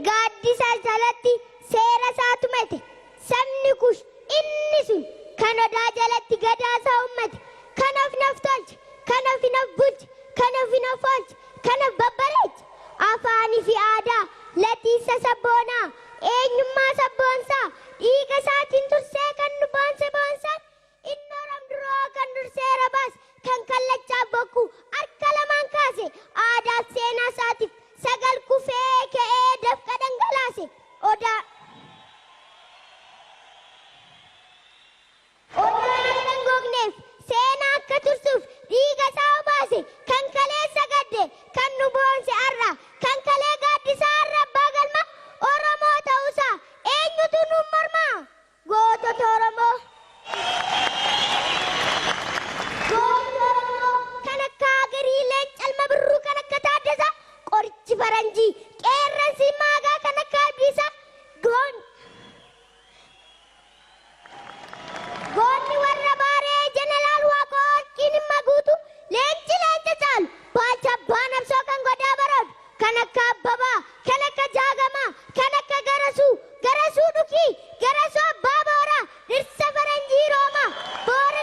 gaaddisa jalatti seera isaatu mate sabni kush inni sun kan odaa jalatti gadaasaa ummate kanaaf naf tolche kanaaf naf bulche kanaaf naf oolche kanaaf babbareeche afaanii fi aadaa latiisa sabboonaa eenyummaa sabboonsaa dhiiga isaatiin tursee kan nu boonse boonsaan inni oramduroo kan dursee rabaas kan kallachaa bokkuu harka lamaan kaase aadaaf seenaa isaatiif sagal kufee ka'ee dafqa dhangalaase odaa hin gogneef seenaa akka tursuuf dhiiga isaa obaase kan kaleessa gadde kan nu boonse arra kan kalee gaaddisaa arra abbaa galma Oromoo ta'uusaa eenyutu nu mormaa gootota Oromoo kan akka Agarii Leencalma Birruu kan akka Taaddasaa qorichi faranjii qeerransi maagaa kan akka Abdiisaa goonni warra baaree jeneraal Waaqoo Kinimma guutu leenci leenca caalu baacha abbaa nabsoo kan godaa baroodu kan akka Abbabaa kan akka Jaagamaa kan akka Garasuu Dhukii Garasuu Abbaa Booraa dhirsa faranjii Roomaa boora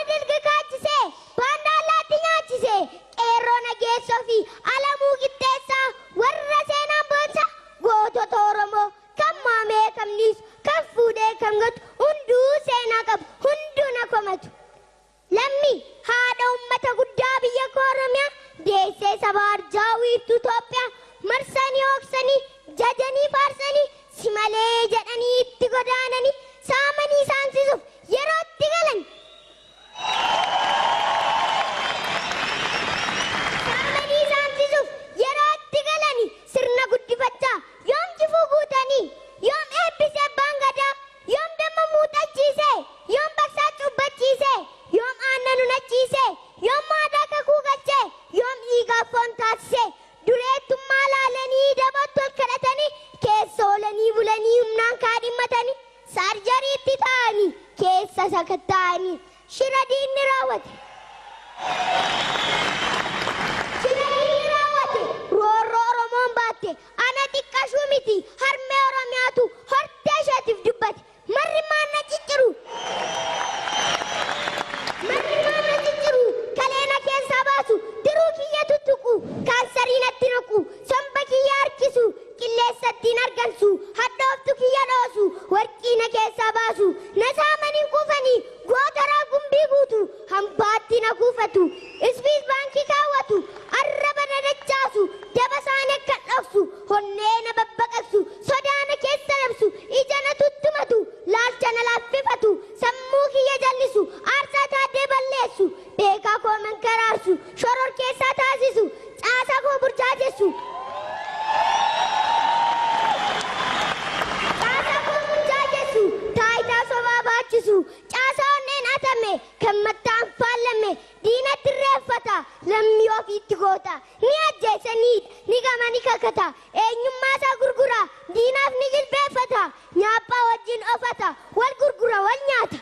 dilgi kaachisee baandaalaatti nyaachisee qeerroo nageessoo fi alamuu qixxeessaa warra seenaan boonsa gootota Oromoo kan maamee kamniis kan fuudhee kam gatu hunduu seenaa qabu hunduu na komatu lammii haadha ummata guddaa biyya koo Oromiyaa deessee saba arjaawiiftu Itoophiyaa marsanii hooksanii jajanii faarsanii si malee jedhanii itti godaananii saamanii saamsisuuf yeroo itti galan sirna guddifachaa yoom jifuu guutanii yoom eebbise abbaan gadaa yoom damma muuxachiisee yoom baksaa cubbachiisee yoom aannan unachiisee yoom maadaa kakuu galchee yoom dhiigaaf foon taasisee dureettummaa laalanii dabatti ol kadhatanii keessa oolanii bulanii humnaan kaadhimmatanii saarjariitti ta'anii keessa sakatta'anii shira diinni raawwate roorroo Oromoon baatte ana xiqqashuu miti harmee Oromiyaatu hortee isheetiif dubbate marri maanna cicciru kaleena keessaa baasu diruu kiyya tuttuqu kaansarii natti naqu somba kiyya harkisu qilleensattiin argamsu hadhooftu kiyya dhoosu warqii na keessaa baasu na saamaniin kuufanii gootaraa gumbii guutu hambaatti na kuufatu isfiis baankii kaawwatu arraba na dachaasu daba isaanii akka dhoksu honnee na babbaqaqsu sodaa na keessa dabsu ija na tuttumatu laalcha na laaffifatu sammuu kiyya jallisu aarsaa taaddee balleessu beekaa koo mankaraarsu shoror keessaa taasisu caasaa koo burjaajessu taayitaa sobaa baachisu caasaa onneen atame kan mattaan faallame diinatti reeffata lammii ofiitti goota ni ajjeesanii ni gama ni kakata eenyummaa isaa gurgura diinaaf ni jilbeeffata nyaaphaa wajjin ofata wal gurgura wal nyaata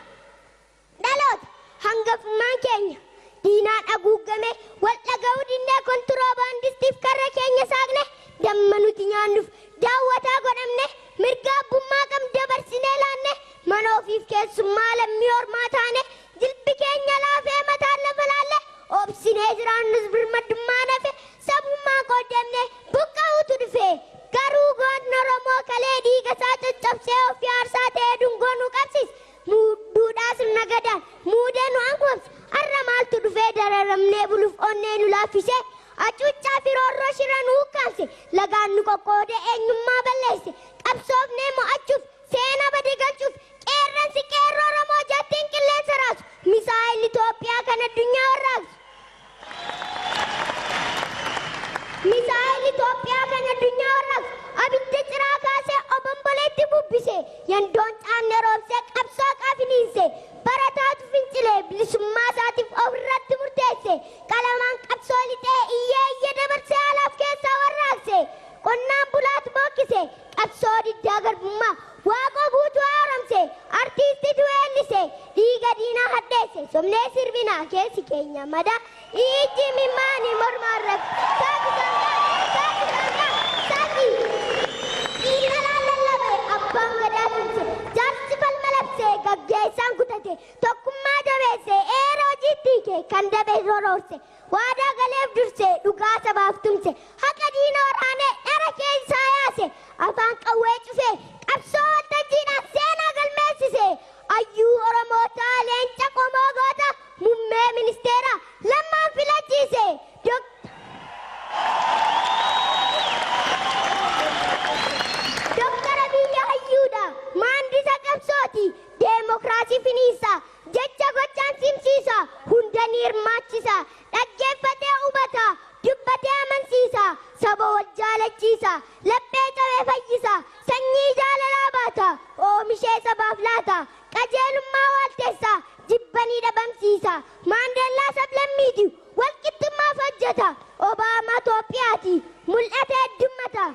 dhaloota hangafummaan keenya diinaan haguugame wal dhaga'uu dinnee kontiroobaandistiif karra keenya saaqne damma nuti nyaannuuf daawwataa godhamne mirga abbummaa qam dabarsinee laanne mana ofiif keessummaa lammii ormaa taane jilbi keenya laafee mataan lafa laalle obsinee jiraannus birmadummaa nafe sabummaa qoodamne buqqa'uutu dhufe garuu gootni Oromoo kalee dhiiga isaa caccabsee ofii aarsaa ta'ee dungoo nu qabsiis duudhaa sirna gadaan muudee nu hanqoobse har'a maaltu dhufee dararamnee buluuf onnee nu laaffisee acuuccaa fi roorroo shira nu hukkaamse lagaan nu qoqqoodee eenyummaa balleesse qabsoofnee mo'achuuf seena bade galchuuf qeerransi qeerroo Oromoo jattiin qilleensa raasu misaa'il Itoophiyaa kan addunyaa warraaqsu abidda ciraa kaasee obomboleetti bubbise yandoon caamne roobsee qabsoo qaafiniinse barataatu fincilee bilisummaa isaatiif ofirratti murteesse qalamaan qabsoo lixee iyyee dabarsee alaaf keessaa warraaqse qonnaan bulaatu bokkise qabsoo diddaa garbummaa waaqoo guutuu haaromse artiistitu weellise dhiiga diinaa hadheesse somnee sirbinaa keessi keenya mada iji mimani mormarra saki ilalallabe abbaan gadaa tumse jaarsi falmalabse gaggeessaan kutate tokkummaa jabeesse eeroo jittiike kan dabe rororse waadaa galeef durse dhugaa sabaaf tumse haqa diina waraane dhara keessaa yaase afaan qawwee cufe qabsoo waltajjiidhaan seenaa galmeessise ayyuu oromootaa leenca qomoo goota muummee ministeera lammaan filachiise Dr. Abiy hayyuudha maandisa qabsooti deemokiraasii finiisa jecha gochaan simsiisa hunda ni hirmaachisa dhaggeeffatee hubata dubbatee amansiisa saba wal jaalachiisa laphee cabee fayyisa sanyii jaalalaa baata oomishee sabaaf laata qajeelummaa waalteessa jibbanii dhabamsiisa maandeellaa sablammiiti walqixxummaaf hojjeta obaamaa Itoophiyaati mul'ata heddummata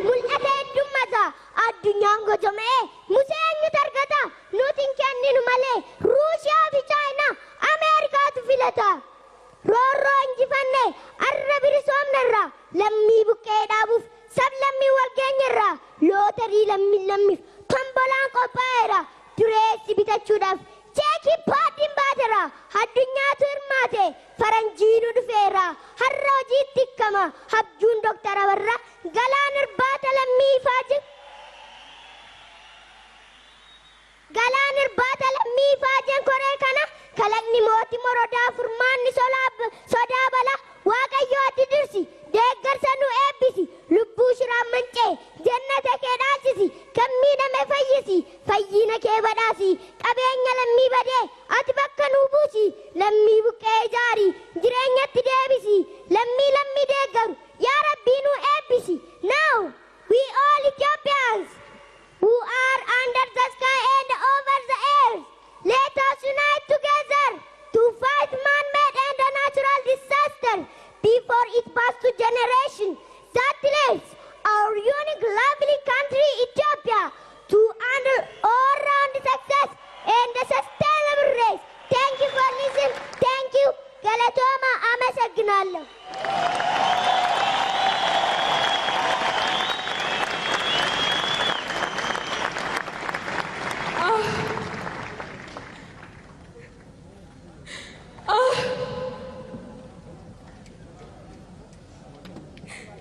mul'ata heddummata addunyaan gojomee musee eenyutu argata nuti hin kenninu malee Ruushiyaa fi Chaayinaa Ameerikaatu filata roorroo injifanne arra bilisoomnerra lammii buqqee dhaabuuf sablammii walgeenyerra lootarii lammiif tombolaan qophaa'eera dureessi bitachuudhaaf cheekii paaddiin baatera addunyaatu hirmaate faranjiinu dhufeera har'a hojiitti hikkama habjuun doktara warra galaan irbaata lammiifaa galaan irbaata lammiifaa jen koree kana kalaqni mootii morodaa furmaanni sodaa bala waaqayyo ati dirsi deeggarsa nu eebbisi lubbuu shiraan mancee jannata kee dhaalchisi kan miidhame fayyisi fayyina kee badhaasi qabeenya lammii badee ati bakka nuu buusi lammii buqqee ijaari jireenyatti deebisi lammii deeggaru yaa rabbii nu eebbisi now we all Ethiopians who are under the sky and over the air let us unite together to fight man-made and natural disaster before it passes to generation that lives our unique lovely country Ethiopia to under all-round success and a sustainable race. Thank you for listening. Thank you. Galatoma amasagnallo.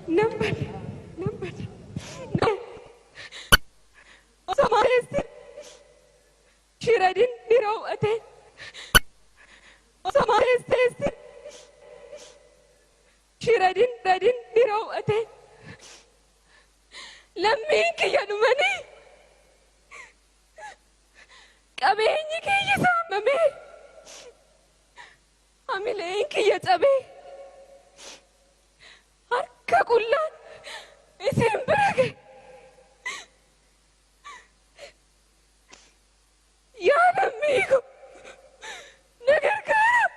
Number. Osamaresti. Shiradin dirawate. Osamaresti. Shiradin dirawate. Lammiin kiyya dhumani. Qabeenyi kiyya saamame. Hamileen kiyya cabe. Harka qullaan isin bira gahe. Yaa lammii ko na gargaara.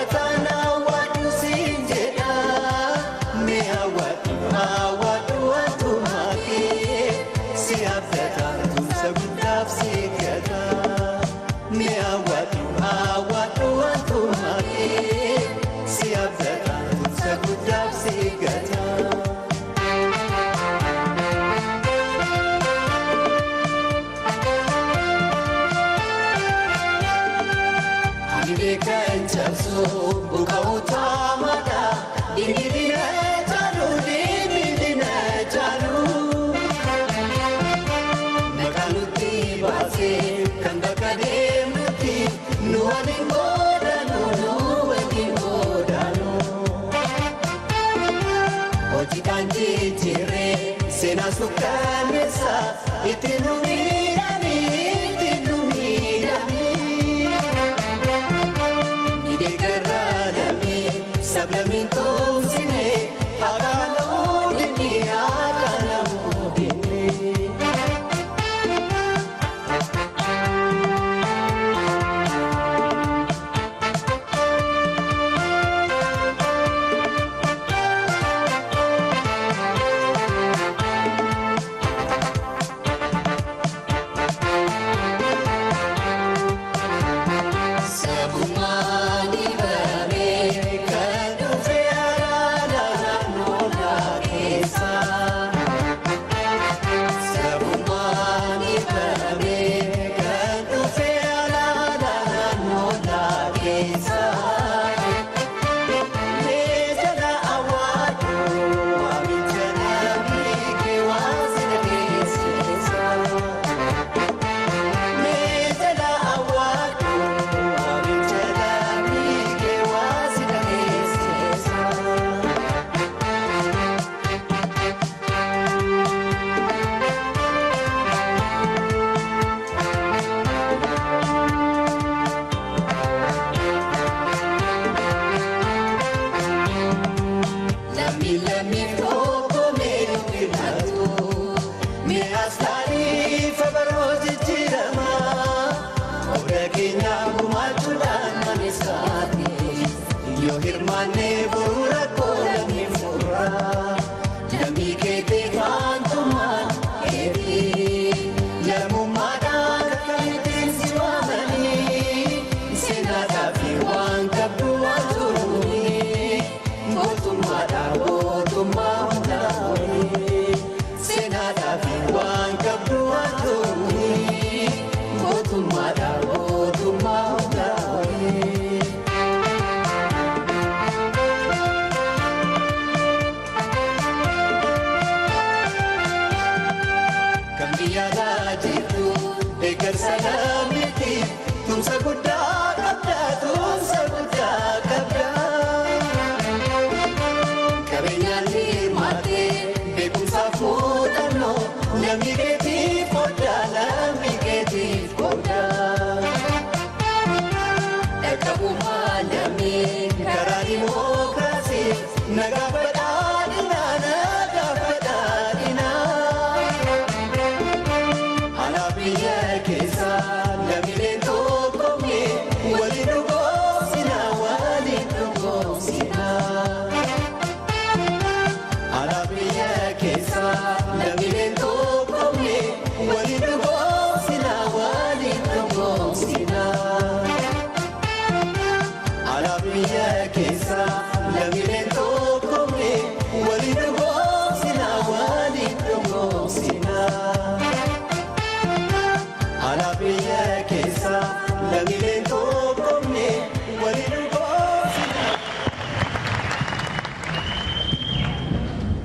Abbatana wadu sinjeda me awadu maki si abdata tumsa gudaf sikata me awadu maki si abdata tumsa gudaf sikata Kan cabsu buka utamada dingina jalu dingina jalu nakaluti basi kan bakade muti nuani modanu oji kanji jire sena sukanesa itinu mirami Sablamin tumsine agala udini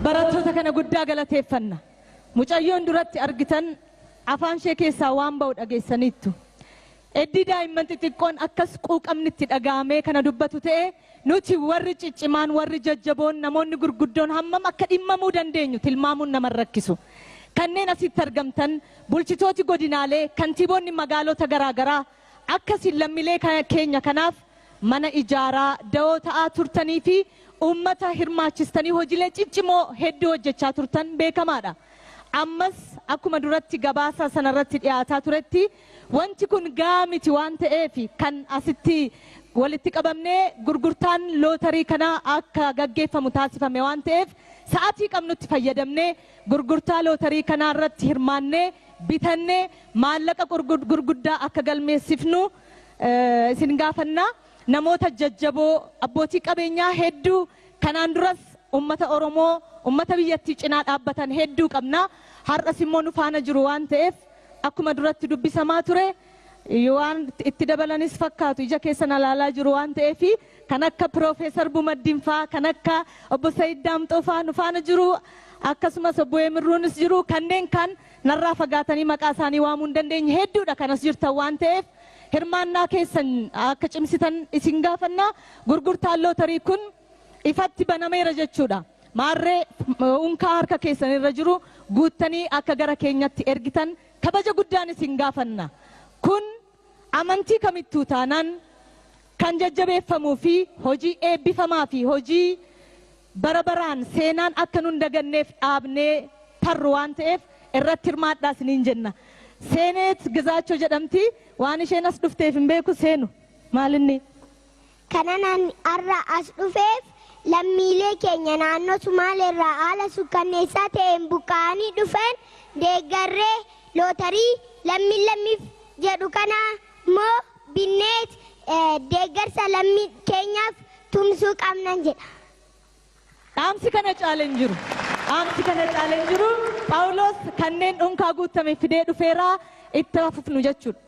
barattoota kana guddaa galateeffanna. Mucayyoon duratti argitan afaan ishee keessaa waan ba'u dhageessaniittu. Eddii daa'imman xixiqqoon akkas quuqamnitti dhaga'amee kana dubbatu ta'e nuti warri ciccimaan warri jajjaboon namoonni gurguddoon hammam akka dhimmamuu dandeenyu tilmaamuun nama rakkisu. Kanneen asitti argamtan bulchitooti godinaalee kantiiboonni magaalota garaagaraa akkasiin lammiilee keenya kanaaf mana ijaaraa da'oo ta'aa turtanii fi ummata hirmaachistanii hojiilee ciccimoo hedduu hojjechaa turtan beekamaadha. Ammas akkuma duratti gabaasa sanarratti dhiyaataa turetti wanti kun gaamiti waan ta'eef kan asitti walitti qabamnee gurgurtaan lootarii kana akka gaggeeffamu taasifame waan ta'eef sa'aatii qabnutti fayyadamnee gurgurtaa lootarii kana irratti hirmaannee bitannee maallaqa gurguddaa akka galmeessifnu isin gaafannaa. Namoota jajjaboo abbootii qabeenyaa hedduu kanaan duras ummata Oromoo ummata biyyattii cinaa dhaabbatan hedduu qabna. Har'as immoo nu faana jiru waan ta'eef akkuma duratti dubbisamaa ture waan itti dabalanis fakkaatu ija keessan ilaalaa jiru waan ta'eef kan akka Piroofeesar Bumaddiin faa kan akka obbo Sayyid Daamxoo faa nu faana jiru akkasumas obbo Emirruunis jiru kanneen kan narraa fagaatanii maqaa isaanii waamuu hin dandeenye hedduudha kanas jirtan waan ta'eef hirmaannaa keessan akka cimsitan isin gaafannaa. Gurgurtaan lootarii kun ifatti banameera jechuudha. Maarree unkaa harka keessan irra jiru guuttanii akka gara keenyatti ergitan kabaja guddaan isin gaafanna. Kun amantii kamittuu taanaan kan jajjabeeffamuu fi hojii eebbifamaa fi hojii barabaraan seenaan akka nun daganneef dhaabnee tarru waan ta'eef irratti hirmaadhaa isiniin jenna. Seeneet Gizaachoo jedhamti waan isheen as dhufteef hin beeku seenu maalinni kanan arra as dhufeef lammiilee keenya naannoo Sumaaleerraa haala sukkanneessaa ta'een buqqa'anii dhufan deeggarree lootarii lammiif jedhu kana immoo binneet deeggarsa lammii keenyaaf tumsuu qabnan jedha. Dhaamsi kana caaleen jiru. Dhaamsi kana caaleen jiru. Phaawulos kanneen dhunkaa guutame fidee dhufeeraa itti fufnu jechuudha.